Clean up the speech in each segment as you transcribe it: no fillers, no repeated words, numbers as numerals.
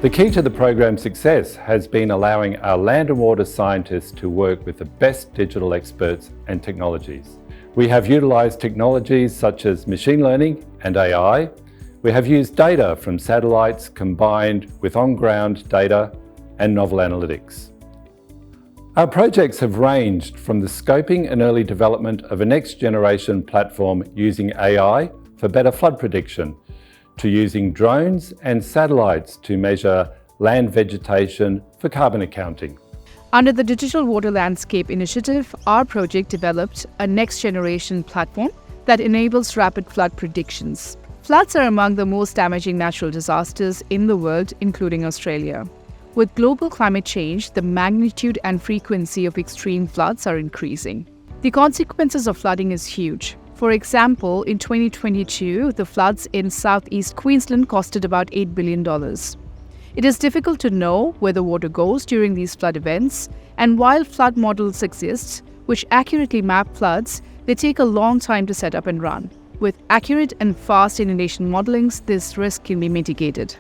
The key to the program's success has been allowing our land and water scientists to work with the best digital experts and technologies. We have utilised technologies such as machine learning and AI. We have used data from satellites combined with on-ground data and novel analytics. Our projects have ranged from the scoping and early development of a next-generation platform using AI for better flood prediction, to using drones and satellites to measure land vegetation for carbon accounting. Under the Digital Water Landscape Initiative, our project developed a next-generation platform that enables rapid flood predictions. Floods are among the most damaging natural disasters in the world, including Australia. With global climate change, the magnitude and frequency of extreme floods are increasing. The consequences of flooding is huge. For example, in 2022, the floods in southeast Queensland costed about $8 billion. It is difficult to know where the water goes during these flood events, and while flood models exist, which accurately map floods, they take a long time to set up and run. With accurate and fast inundation modelings, this risk can be mitigated.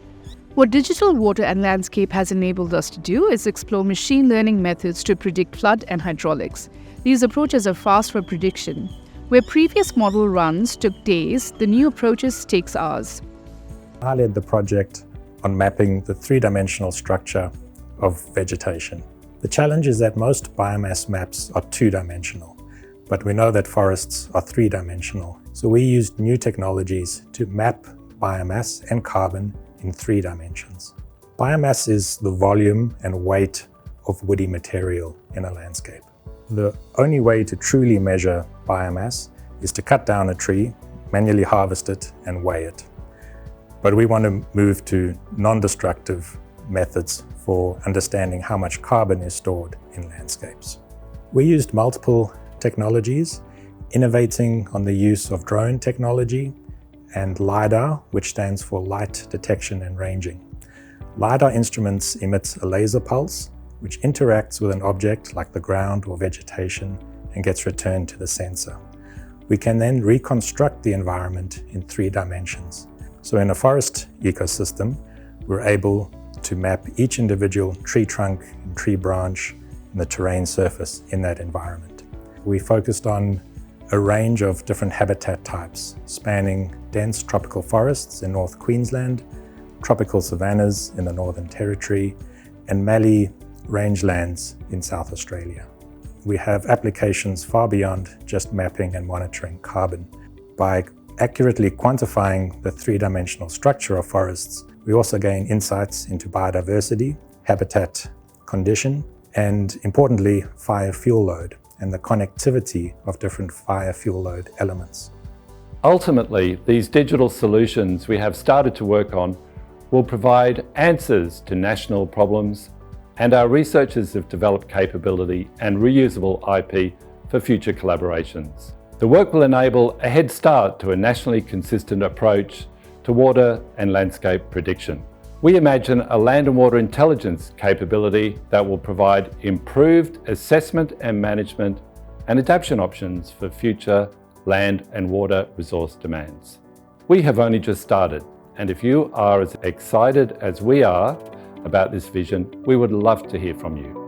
What Digital Water and Landscape has enabled us to do is explore machine learning methods to predict flood and hydraulics. These approaches are fast for prediction. Where previous model runs took days, the new approaches takes hours. I led the project on mapping the three-dimensional structure of vegetation. The challenge is that most biomass maps are two-dimensional, but we know that forests are three-dimensional. So we used new technologies to map biomass and carbon in 3 dimensions. Biomass is the volume and weight of woody material in a landscape. The only way to truly measure biomass is to cut down a tree, manually harvest it, and weigh it. But we want to move to non-destructive methods for understanding how much carbon is stored in landscapes. We used multiple technologies, innovating on the use of drone technology and LiDAR, which stands for Light Detection and Ranging. LiDAR instruments emit a laser pulse, which interacts with an object like the ground or vegetation and gets returned to the sensor. We can then reconstruct the environment in 3 dimensions. So in a forest ecosystem, we're able to map each individual tree trunk and tree branch and the terrain surface in that environment. We focused on a range of different habitat types, spanning dense tropical forests in North Queensland, tropical savannas in the Northern Territory, and mallee rangelands in South Australia. We have applications far beyond just mapping and monitoring carbon. By accurately quantifying the 3-dimensional structure of forests, we also gain insights into biodiversity, habitat condition, and importantly, fire fuel load and the connectivity of different fire fuel load elements. Ultimately, these digital solutions we have started to work on will provide answers to national problems, and our researchers have developed capability and reusable IP for future collaborations. The work will enable a head start to a nationally consistent approach to water and landscape prediction. We imagine a land and water intelligence capability that will provide improved assessment and management and adaptation options for future land and water resource demands. We have only just started, and if you are as excited as we are about this vision, we would love to hear from you.